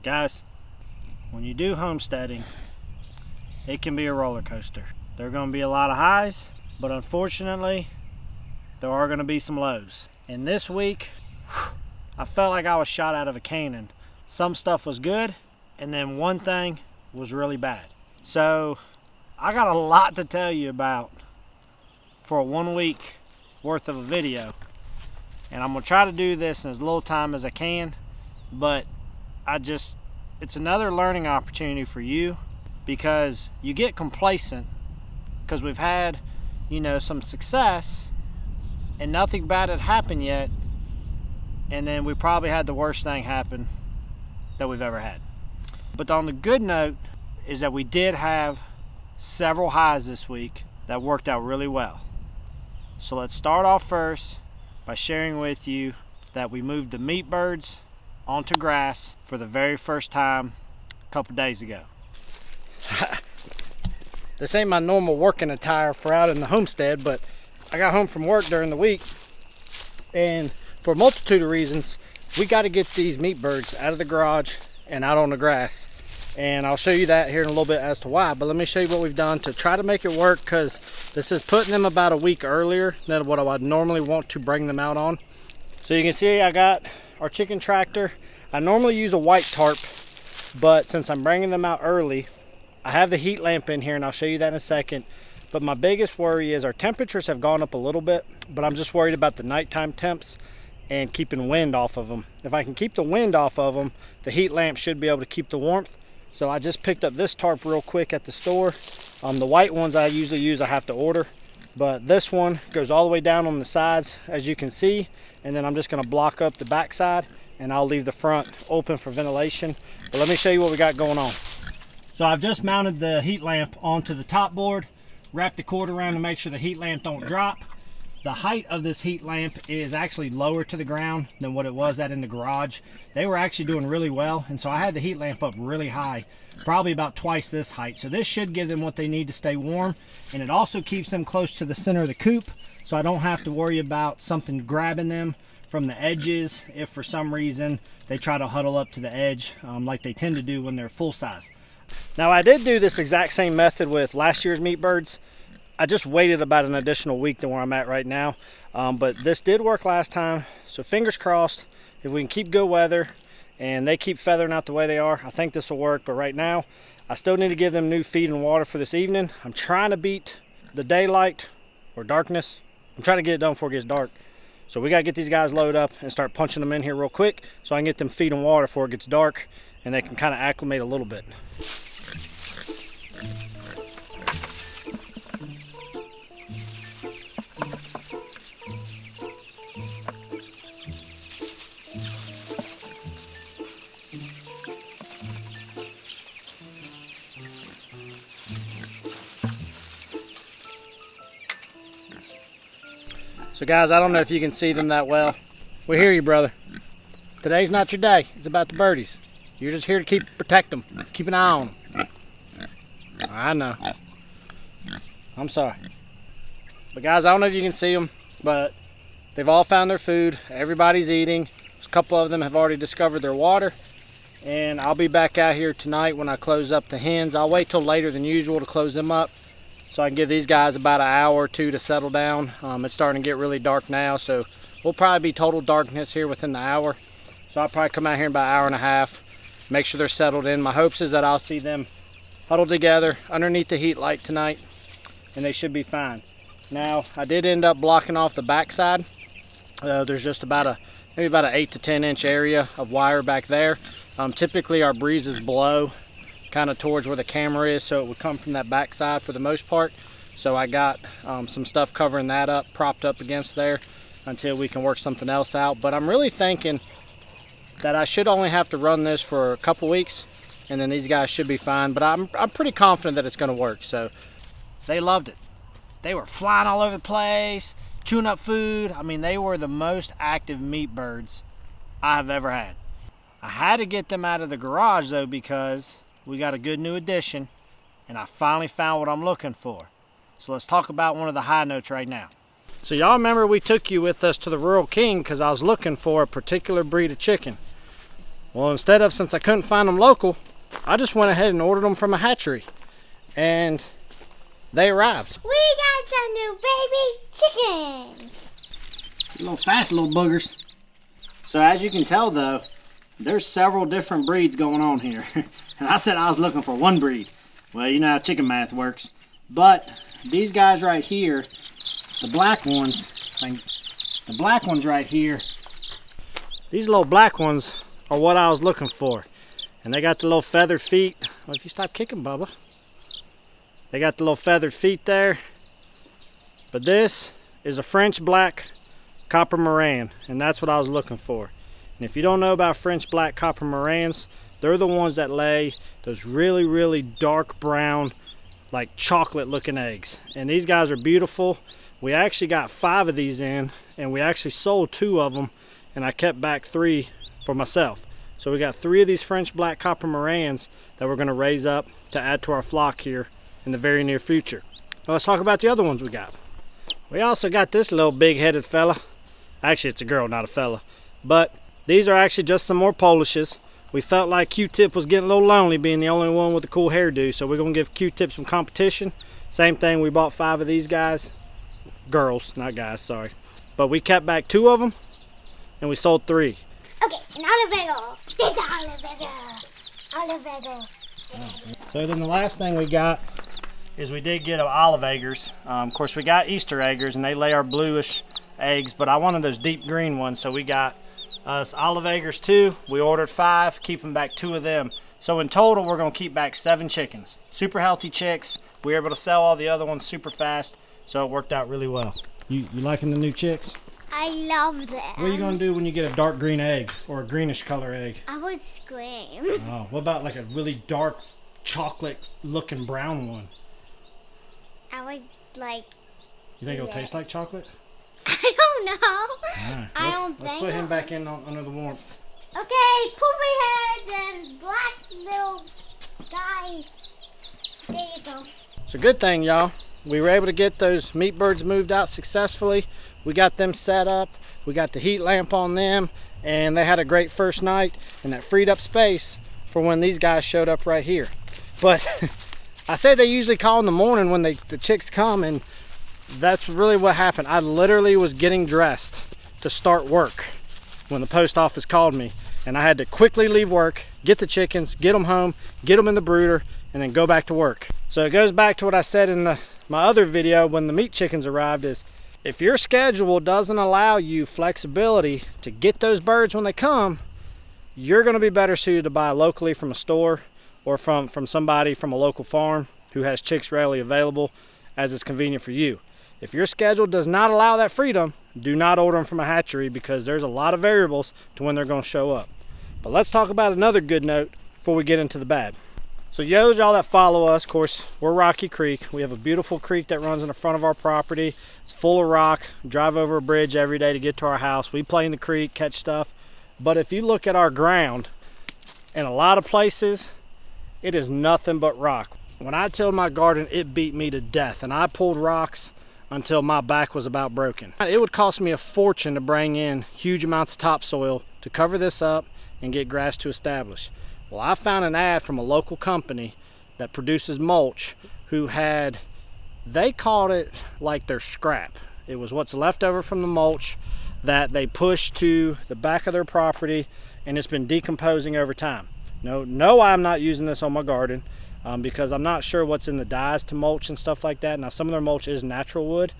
Guys, when you do homesteading, it can be a roller coaster. There are going to be a lot of highs, but unfortunately, there are going to be some lows. And this week, I felt like I was shot out of a cannon. Some stuff was good, and then one thing was really bad. So, I got a lot to tell you about for a 1 week worth of a video. And I'm going to try to do this in as little time as I can, but it's another learning opportunity for you, because you get complacent because we've had, some success and nothing bad had happened yet, and then we probably had the worst thing happen that we've ever had. But on the good note is that we did have several highs this week that worked out really well. So let's start off first by sharing with you that we moved the meat birds onto grass for the very first time a couple days ago. This ain't my normal working attire for out in the homestead, but I got home from work during the week, and for a multitude of reasons, we got to get these meat birds out of the garage and out on the grass. And I'll show you that here in a little bit as to why, but let me show you what we've done to try to make it work, because this is putting them about a week earlier than what I would normally want to bring them out on. So you can see I got our chicken tractor. I normally use a white tarp, but since I'm bringing them out early, I have the heat lamp in here, and I'll show you that in a second. But my biggest worry is our temperatures have gone up a little bit, but I'm just worried about the nighttime temps and keeping wind off of them. If I can keep the wind off of them, the heat lamp should be able to keep the warmth. So I just picked up this tarp real quick at the store. The white ones I usually use, I have to order, but this one goes all the way down on the sides, as you can see, and then I'm just going to block up the back side, and I'll leave the front open for ventilation. But let me show you what we got going on. So I've just mounted the heat lamp onto the top board, wrapped the cord around to make sure the heat lamp don't drop. The height of this heat lamp is actually lower to the ground than what it was at in the garage. They were actually doing really well, and so I had the heat lamp up really high, probably about twice this height. So this should give them what they need to stay warm, and it also keeps them close to the center of the coop, so I don't have to worry about something grabbing them from the edges if for some reason they try to huddle up to the edge like they tend to do when they're full size. Now, I did do this exact same method with last year's meat birds. I just waited about an additional week than where I'm at right now, but this did work last time, so fingers crossed. If we can keep good weather and they keep feathering out the way they are, I think this will work. But right now, I still need to give them new feed and water for this evening. I'm trying to beat the daylight or darkness. I'm trying to get it done before it gets dark. So we got to get these guys loaded up and start punching them in here real quick so I can get them feed and water before it gets dark and they can kind of acclimate a little bit. So guys, I don't know if you can see them that well. We hear you, brother. Today's not your day. It's about the birdies. You're just here to protect them. Keep an eye on them. I know. I'm sorry. But guys, I don't know if you can see them, but they've all found their food. Everybody's eating. A couple of them have already discovered their water. And I'll be back out here tonight when I close up the hens. I'll wait till later than usual to close them up, so I can give these guys about an hour or two to settle down. It's starting to get really dark now, so we'll probably be total darkness here within the hour. So I'll probably come out here in about an hour and a half, make sure they're settled in. My hopes is that I'll see them huddled together underneath the heat light tonight, and they should be fine. Now, I did end up blocking off the backside. There's just maybe about an 8 to 10 inch area of wire back there. Typically our breezes blow kind of towards where the camera is, so it would come from that back side for the most part. So I got some stuff covering that up, propped up against there until we can work something else out. But I'm really thinking that I should only have to run this for a couple weeks, and then these guys should be fine. But I'm pretty confident that it's going to work. So they loved it. They were flying all over the place, chewing up food. I mean, they were the most active meat birds I have ever had. I had to get them out of the garage though, because we got a good new addition, and I finally found what I'm looking for. So let's talk about one of the high notes right now. So y'all remember we took you with us to the Rural King because I was looking for a particular breed of chicken. Well, since I couldn't find them local, I just went ahead and ordered them from a hatchery, and they arrived. We got some new baby chickens. Little fast little boogers. So as you can tell though, there's several different breeds going on here. And I said I was looking for one breed. Well, you know how chicken math works. But these guys right here, the black ones right here, these little black ones are what I was looking for. And they got the little feathered feet. Well, if you stop kicking, Bubba. They got the little feathered feet there. But this is a French black copper moran, and that's what I was looking for. And if you don't know about French black copper morans, they're the ones that lay those really, really dark brown, like chocolate looking eggs. And these guys are beautiful. We actually got 5 of these in, and we actually sold 2 of them, and I kept back 3 for myself. So we got 3 of these French black copper morans that we're gonna raise up to add to our flock here in the very near future. Now let's talk about the other ones we got. We also got this little big-headed fella. Actually, it's a girl, not a fella. But these are actually just some more Polishes. We felt like Q-Tip was getting a little lonely being the only one with a cool hairdo, so we're gonna give Q-Tip some competition. Same thing, we bought 5 of these guys. Girls, not guys, sorry. But we kept back 2 of them, and we sold 3. Okay, an olive. This olive. So then the last thing we got is we did get olive eggers. Of course, we got Easter eggers, and they lay our bluish eggs, but I wanted those deep green ones, so we got us olive eggers too. We ordered 5, keeping back 2 of them. So in total, we're gonna keep back 7 chickens. Super healthy chicks. We were able to sell all the other ones super fast, so it worked out really well. You liking the new chicks? I love them. What are you gonna do when you get a dark green egg or a greenish color egg? I would scream. Oh, what about like a really dark chocolate looking brown one? I would like. You think it'll taste like chocolate? I don't know. Right. I don't think. Let's put him back in under the warmth. Okay, poopy heads and black little guys. There you go. It's a good thing, y'all. We were able to get those meat birds moved out successfully. We got them set up. We got the heat lamp on them, and they had a great first night, and that freed up space for when these guys showed up right here. But I say they usually call in the morning when the chicks come, and that's really what happened. I literally was getting dressed to start work when the post office called me, and I had to quickly leave work, get the chickens, get them home, get them in the brooder, and then go back to work. So it goes back to what I said in my other video when the meat chickens arrived, is if your schedule doesn't allow you flexibility to get those birds when they come, you're going to be better suited to buy locally from a store or from somebody from a local farm who has chicks readily available as it's convenient for you. If your schedule does not allow that freedom, do not order them from a hatchery, because there's a lot of variables to when they're going to show up. But let's talk about another good note before we get into the bad. So y'all that follow us, of course, we're Rocky Creek. We have a beautiful creek that runs in the front of our property. It's full of rock. Drive over a bridge every day to get to our house. We play in the creek, catch stuff. But if you look at our ground, in a lot of places, it is nothing but rock. When I tilled my garden, it beat me to death, and I pulled rocks until my back was about broken. It would cost me a fortune to bring in huge amounts of topsoil to cover this up and get grass to establish. Well, I found an ad from a local company that produces mulch who had, they called it like their scrap. It was what's left over from the mulch that they pushed to the back of their property, and it's been decomposing over time. No, I'm not using this on my garden because I'm not sure what's in the dyes to mulch and stuff like that. Now, some of their mulch is natural wood,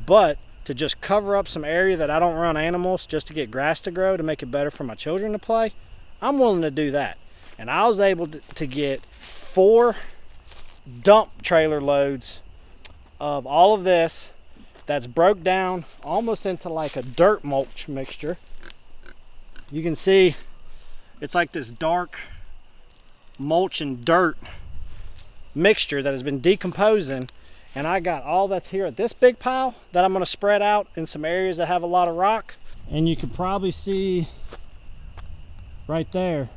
but to just cover up some area that I don't run animals just to get grass to grow to make it better for my children to play, I'm willing to do that. And I was able to get 4 dump trailer loads of all of this that's broke down almost into like a dirt mulch mixture. You can see it's like this dark mulch and dirt mixture that has been decomposing, and I got all that's here at this big pile that I'm going to spread out in some areas that have a lot of rock. And you can probably see right there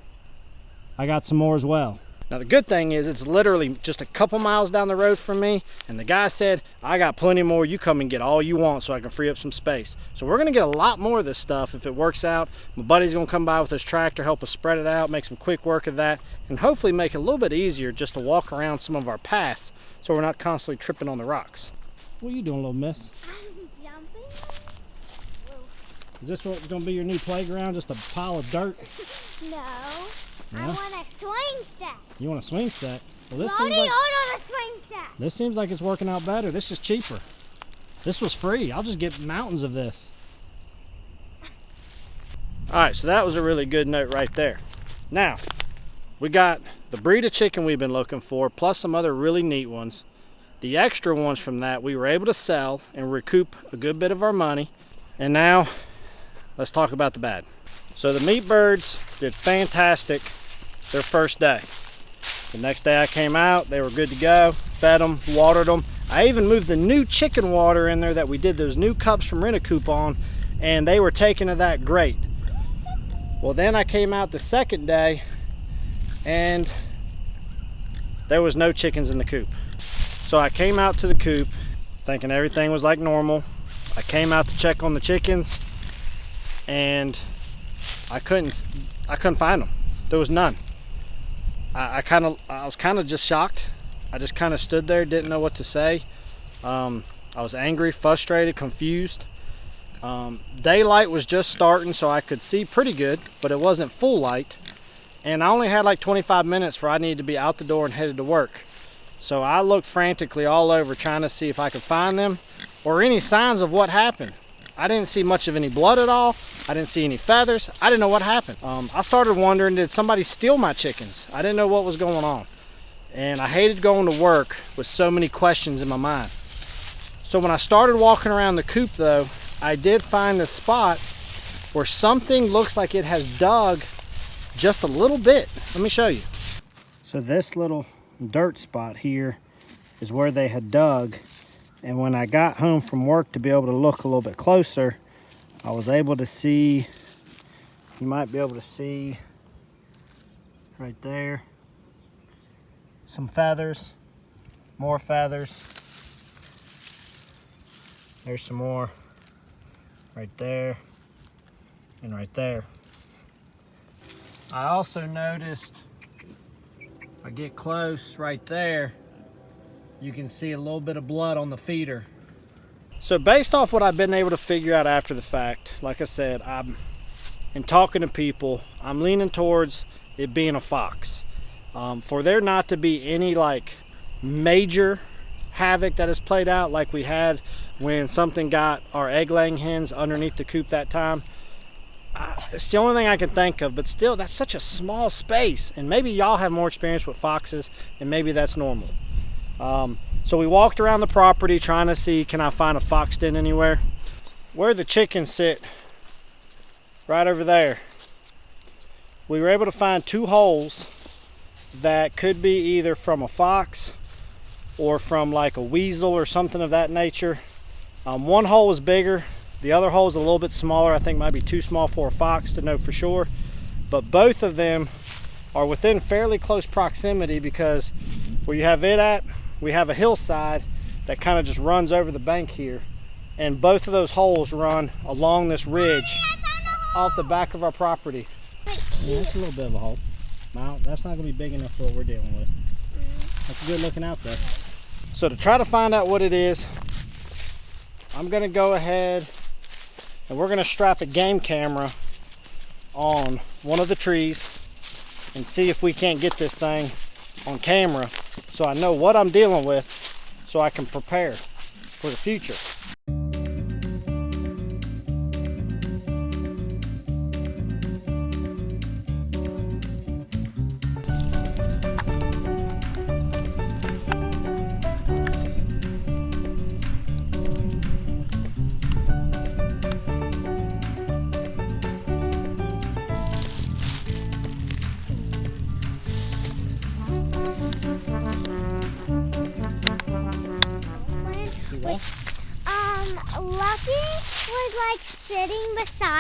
I got some more as well. Now the good thing is it's literally just a couple miles down the road from me, and the guy said, I got plenty more, you come and get all you want so I can free up some space. So we're gonna get a lot more of this stuff if it works out. My buddy's gonna come by with his tractor, help us spread it out, make some quick work of that, and hopefully make it a little bit easier just to walk around some of our paths so we're not constantly tripping on the rocks. What are you doing, little miss? I'm jumping. Is this what's gonna be your new playground, just a pile of dirt? No. Yeah? I want a swing set. You want a swing set? Well, this Loading seems like, on a swing set. this seems like it's working out better. This is cheaper. This was free. I'll just get mountains of this. All right, so that was a really good note right there. Now, we got the breed of chicken we've been looking for, plus some other really neat ones. The extra ones from that we were able to sell and recoup a good bit of our money. And now, let's talk about the bad. So the meat birds did fantastic their first day. The next day I came out, they were good to go, fed them, watered them. I even moved the new chicken water in there that we did those new cups from Rent-A-Coop on, and they were taking to that great. Well, then I came out the second day and there was no chickens in the coop. So I came out to the coop thinking everything was like normal. I came out to check on the chickens and I couldn't find them. There was none. I was kind of just shocked. I just kind of stood there, didn't know what to say. I was angry, frustrated, confused. Daylight was just starting, so I could see pretty good, but it wasn't full light. And I only had like 25 minutes where I needed to be out the door and headed to work. So I looked frantically all over trying to see if I could find them or any signs of what happened. I didn't see much of any blood at all. I didn't see any feathers. I didn't know what happened. I started wondering, did somebody steal my chickens? I didn't know what was going on. And I hated going to work with so many questions in my mind. So when I started walking around the coop though, I did find a spot where something looks like it has dug just a little bit. Let me show you. So this little dirt spot here is where they had dug. And when I got home from work to be able to look a little bit closer, I was able to see, you might be able to see right there, some feathers, more feathers. There's some more right there and right there. I also noticed, if I get close right there, you can see a little bit of blood on the feeder. So based off what I've been able to figure out after the fact, like I said, in talking to people, I'm leaning towards it being a fox. For there not to be any like major havoc that has played out like we had when something got our egg laying hens underneath the coop that time, it's the only thing I can think of. But still, that's such a small space, and maybe y'all have more experience with foxes and maybe that's normal. So we walked around the property trying to see, can I find a fox den anywhere? Where the chickens sit, right over there, we were able to find 2 holes that could be either from a fox or from like a weasel or something of that nature. One hole was bigger, the other hole is a little bit smaller. I think might be too small for a fox to know for sure, but both of them are within fairly close proximity because where you have it at, we have a hillside that kind of just runs over the bank here, and both of those holes run along this ridge off the back of our property. Yeah, that's a little bit of a hole. Now, that's not going to be big enough for what we're dealing with. That's good looking out there. So to try to find out what it is, I'm going to go ahead and we're going to strap a game camera on one of the trees and see if we can't get this thing on camera so I know what I'm dealing with so I can prepare for the future.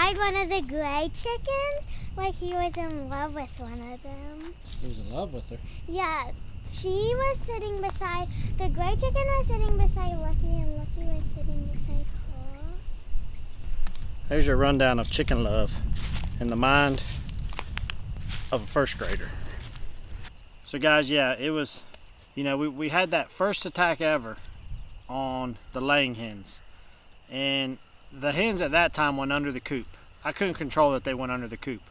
beside one of the gray chickens, like he was in love with one of them. He was in love with her. Yeah, she was sitting beside, the gray chicken was sitting beside Lucky, and Lucky was sitting beside her. There's your rundown of chicken love in the mind of a first grader. So guys, yeah, it was, you know, we had that first attack ever on the laying hens. And the hens at that time went under the coop. I couldn't control that they went under the coop.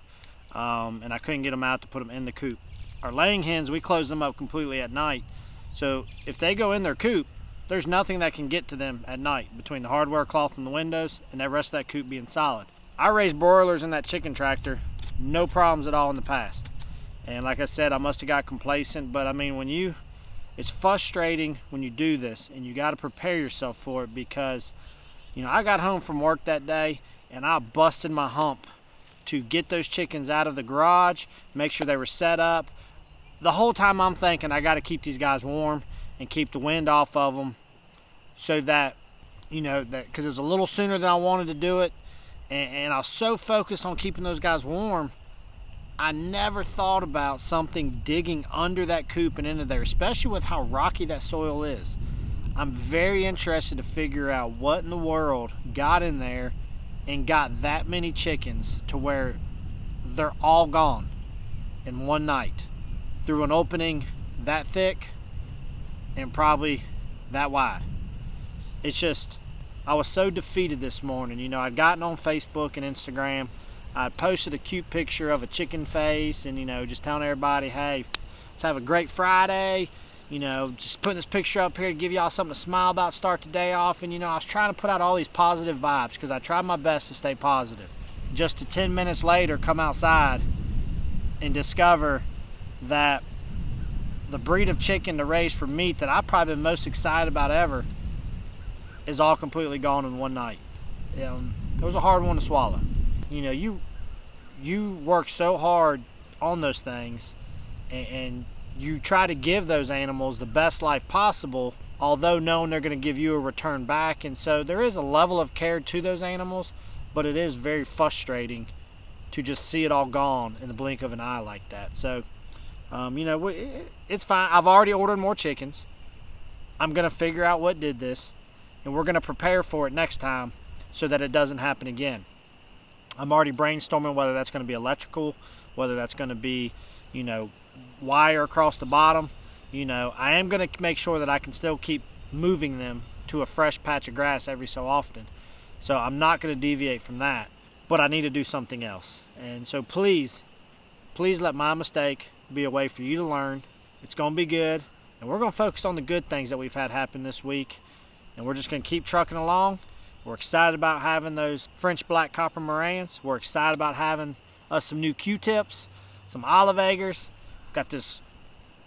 And I couldn't get them out to put them in the coop. Our laying hens, we close them up completely at night. So if they go in their coop, there's nothing that can get to them at night between the hardware cloth and the windows and the rest of that coop being solid. I raised broilers in that chicken tractor, no problems at all in the past. And like I said, I must have got complacent, but I mean, it's frustrating when you do this, and you got to prepare yourself for it, because, you know, I got home from work that day and I busted my hump to get those chickens out of the garage, make sure they were set up. The whole time I'm thinking I got to keep these guys warm and keep the wind off of them, so that, you know, that because it was a little sooner than I wanted to do it, and I was so focused on keeping those guys warm, I never thought about something digging under that coop and into there, especially with how rocky that soil is. I'm very interested to figure out what in the world got in there and got that many chickens to where they're all gone in one night through an opening that thick and probably that wide. It's just, I was so defeated this morning. You know, I'd gotten on Facebook and Instagram. I posted a cute picture of a chicken face and, you know, just telling everybody, hey, let's have a great Friday. You know, just putting this picture up here to give y'all something to smile about, start the day off. And, you know, I was trying to put out all these positive vibes because I tried my best to stay positive. Just to 10 minutes later, come outside and discover that the breed of chicken to raise for meat that I've probably been most excited about ever is all completely gone in one night. It was a hard one to swallow. You know, you work so hard on those things, and you try to give those animals the best life possible, although knowing they're going to give you a return back. And so there is a level of care to those animals, but it is very frustrating to just see it all gone in the blink of an eye like that. So, you know, it's fine. I've already ordered more chickens. I'm going to figure out what did this, and we're going to prepare for it next time so that it doesn't happen again. I'm already brainstorming whether that's going to be electrical, whether that's going to be, you know, wire across the bottom. You know, I am going to make sure that I can still keep moving them to a fresh patch of grass every so often. So I'm not going to deviate from that, but I need to do something else. And so please let my mistake be a way for you to learn. It's going to be good, and we're going to focus on the good things that we've had happen this week, and we're just going to keep trucking along. We're excited about having those French black copper Morans. We're excited about having us some new Q-tips, some olive eggers. Got this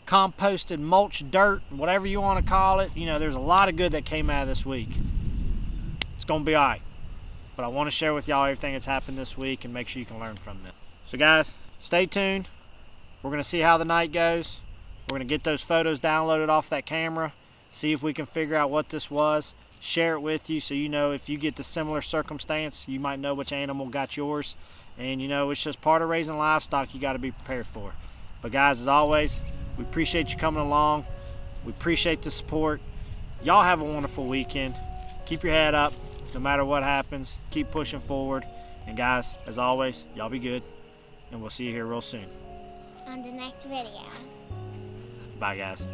composted mulch dirt, whatever you want to call it. You know, there's a lot of good that came out of this week. It's going to be all right. But I want to share with y'all everything that's happened this week and make sure you can learn from it. So guys, stay tuned. We're going to see how the night goes. We're going to get those photos downloaded off that camera, see if we can figure out what this was, share it with you so you know if you get the similar circumstance, you might know which animal got yours. And, you know, it's just part of raising livestock you got to be prepared for. But guys, as always, we appreciate you coming along. We appreciate the support. Y'all have a wonderful weekend. Keep your head up no matter what happens. Keep pushing forward. And guys, as always, y'all be good. And we'll see you here real soon. On the next video. Bye, guys.